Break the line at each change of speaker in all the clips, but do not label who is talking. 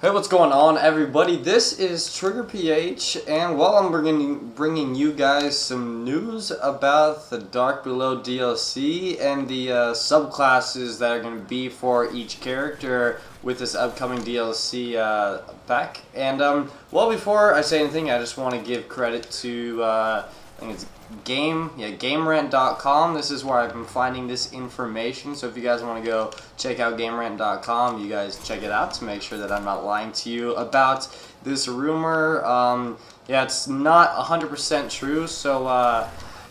Hey, what's going on, everybody? This is Trigger PH, and while I'm bringing you guys some news about the Dark Below DLC and the subclasses that are going to be for each character with this upcoming DLC pack. And well, before I say anything, I just want to give credit to I think it's GameRant.com. This is where I've been finding this information, so if you guys want to go check out GameRant.com, you guys check it out to make sure that I'm not lying to you about this rumor. Yeah, it's not 100% true, so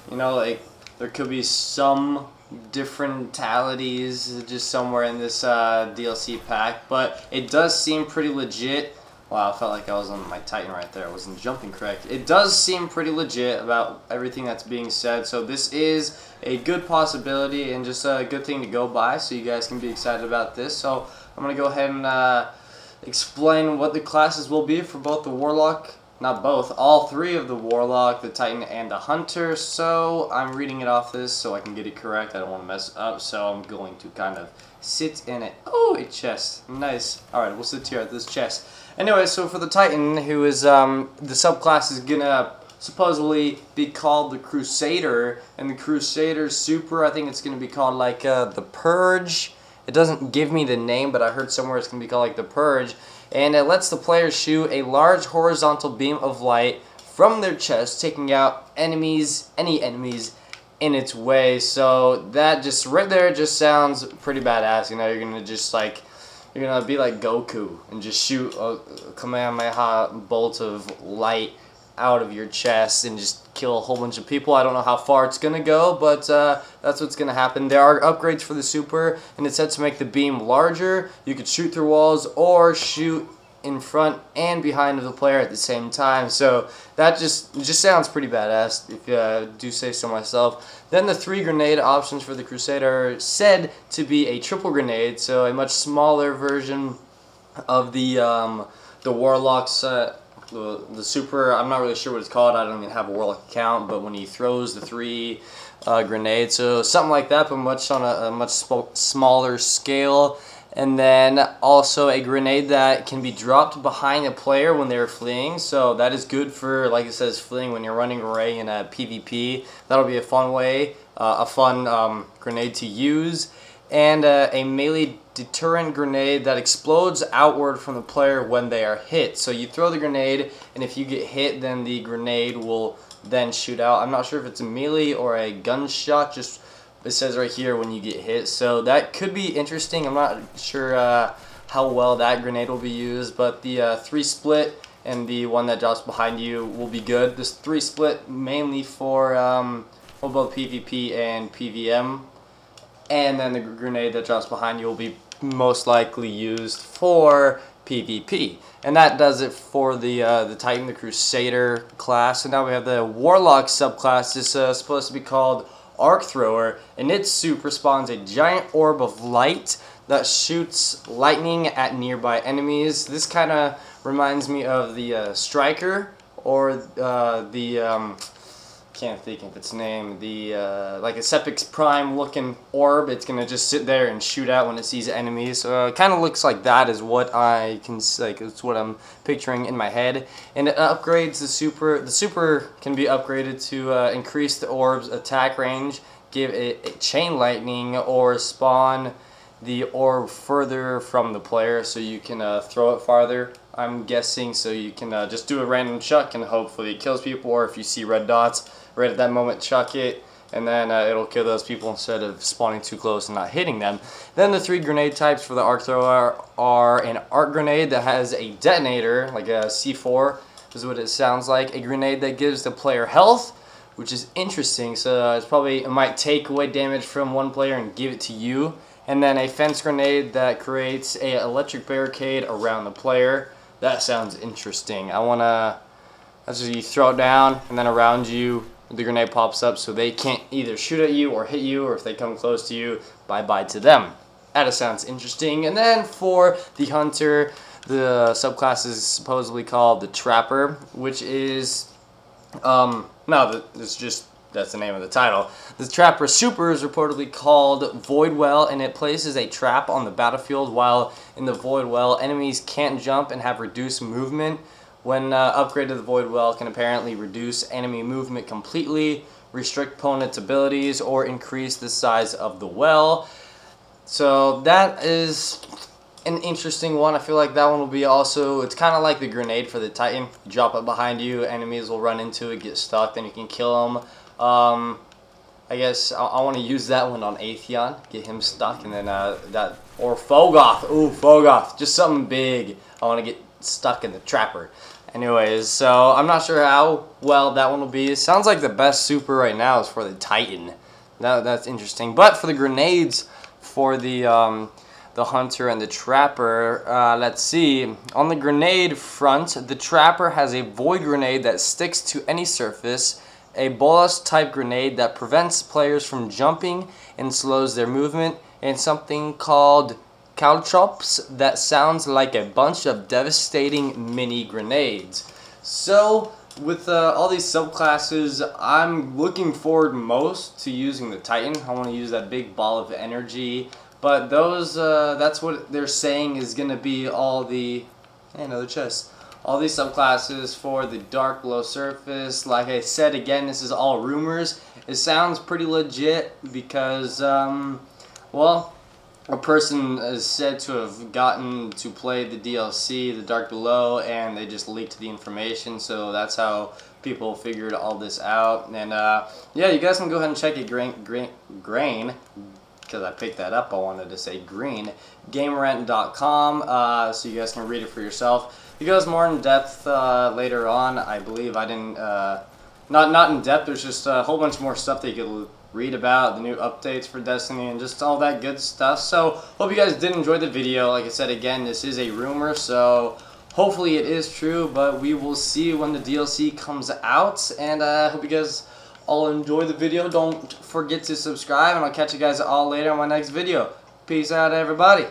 you know, like, there could be some differentalities just somewhere in this DLC pack, but it does seem pretty legit. Wow, I felt like I was on my Titan right there. I wasn't jumping correct. It does seem pretty legit about everything that's being said, so this is a good possibility and just a good thing to go by, so you guys can be excited about this. So I'm going to go ahead and explain what the classes will be for both the Warlock, not both, all three of the Warlock, the Titan, and the Hunter. So I'm reading it off this so I can get it correct. I don't want to mess up, so I'm going to kind of sit in it. Oh, a chest. Nice. Alright, we'll sit here at this chest. Anyway, so for the Titan, who is, the subclass is gonna supposedly be called the Crusader, and the Crusader Super, I think it's gonna be called like the Purge. It doesn't give me the name, but I heard somewhere it's gonna be called like the Purge, and it lets the player shoot a large horizontal beam of light from their chest, taking out enemies, any enemies in its way. So that just right there just sounds pretty badass. You know, you're gonna just like, you're gonna be like Goku and just shoot a Kamehameha bolt of light out of your chest and just kill a whole bunch of people. I don't know how far it's gonna go, but that's what's gonna happen. There are upgrades for the Super, and it's said to make the beam larger. You could shoot through walls or shoot in front and behind of the player at the same time. So that just sounds pretty badass, if you do say so myself. Then the 3 grenade options for the Crusader are said to be a triple grenade, so a much smaller version of the Warlock's the Super. I'm not really sure what it's called. I don't even have a Warlock account, but when he throws the 3 grenades, so something like that, but much on a much smaller scale. And then also a grenade that can be dropped behind a player when they're fleeing. So that is good for, like it says, fleeing when you're running away in a PvP. That'll be a fun way, a fun grenade to use. And a melee deterrent grenade that explodes outward from the player when they are hit. So you throw the grenade, and if you get hit, then the grenade will then shoot out. I'm not sure if it's a melee or a gunshot, just it says right here when you get hit, so that could be interesting. I'm not sure how well that grenade will be used, but the 3 split and the one that drops behind you will be good. This 3 split mainly for both PvP and PvM, and then the grenade that drops behind you will be most likely used for PvP. And that does it for the Titan, the Crusader class. And now we have the Warlock subclass. This is supposed to be called Arc Thrower, and its super spawns a giant orb of light that shoots lightning at nearby enemies. This kind of reminds me of the Striker, or the can't think of its name, the like a Sepix Prime looking orb. It's gonna just sit there and shoot out when it sees enemies. So it kind of looks like that is what I can, like, it's what I'm picturing in my head. And it upgrades the Super. The Super can be upgraded to increase the orb's attack range, give it a chain lightning, or spawn the orb further from the player, so you can throw it farther, I'm guessing. So you can just do a random chuck and hopefully it kills people, or if you see red dots right at that moment, chuck it, and then it'll kill those people instead of spawning too close and not hitting them. Then the 3 grenade types for the Arc Thrower are an arc grenade that has a detonator, like a C4 is what it sounds like, a grenade that gives the player health, which is interesting. So it might take away damage from one player and give it to you. And then a fence grenade that creates a electric barricade around the player. That sounds interesting. That's just, you throw it down, and then around you the grenade pops up, so they can't either shoot at you or hit you, or if they come close to you, bye-bye to them. That sounds interesting. And then for the Hunter, the subclass is supposedly called the Trapper, which is, no, it's just that's the name of the title. The Trapper Super is reportedly called Void Well, and it places a trap on the battlefield. While in the Void Well, enemies can't jump and have reduced movement. When upgraded, the Void Well can apparently reduce enemy movement completely, restrict opponents' abilities, or increase the size of the well. So that is an interesting one. I feel like that one will be also, it's kind of like the grenade for the Titan. You drop it behind you, enemies will run into it, get stuck, then you can kill them. I guess I want to use that one on Atheon, get him stuck, and then or Fogoth. Ooh, Fogoth, just something big. I want to get stuck in the Trapper. Anyways, so I'm not sure how well that one will be. It sounds like the best super right now is for the Titan. That's interesting. But for the grenades, for the Hunter and the Trapper, let's see. On the grenade front, the Trapper has a void grenade that sticks to any surface, a bolus type grenade that prevents players from jumping and slows their movement, and something called caltrops that sounds like a bunch of devastating mini grenades. So with all these subclasses, I'm looking forward most to using the Titan. I want to use that big ball of energy. But those, that's what they're saying is going to be all the, another chest, all these subclasses for the dark below surface. Like I said, again, this is all rumors. It sounds pretty legit because, well, a person is said to have gotten to play the DLC, the Dark Below, and they just leaked the information. So that's how people figured all this out. And yeah, you guys can go ahead and check it, grain. Because I picked that up, I wanted to say green, GameRent.com, so you guys can read it for yourself. It goes more in depth later on. I believe I didn't, not in depth, there's just a whole bunch more stuff that you could read about, the new updates for Destiny, and just all that good stuff. So, hope you guys did enjoy the video. Like I said, again, this is a rumor, so hopefully it is true, but we will see when the DLC comes out, and I hope you guys all enjoy the video. Don't forget to subscribe, and I'll catch you guys all later on my next video. Peace out, everybody.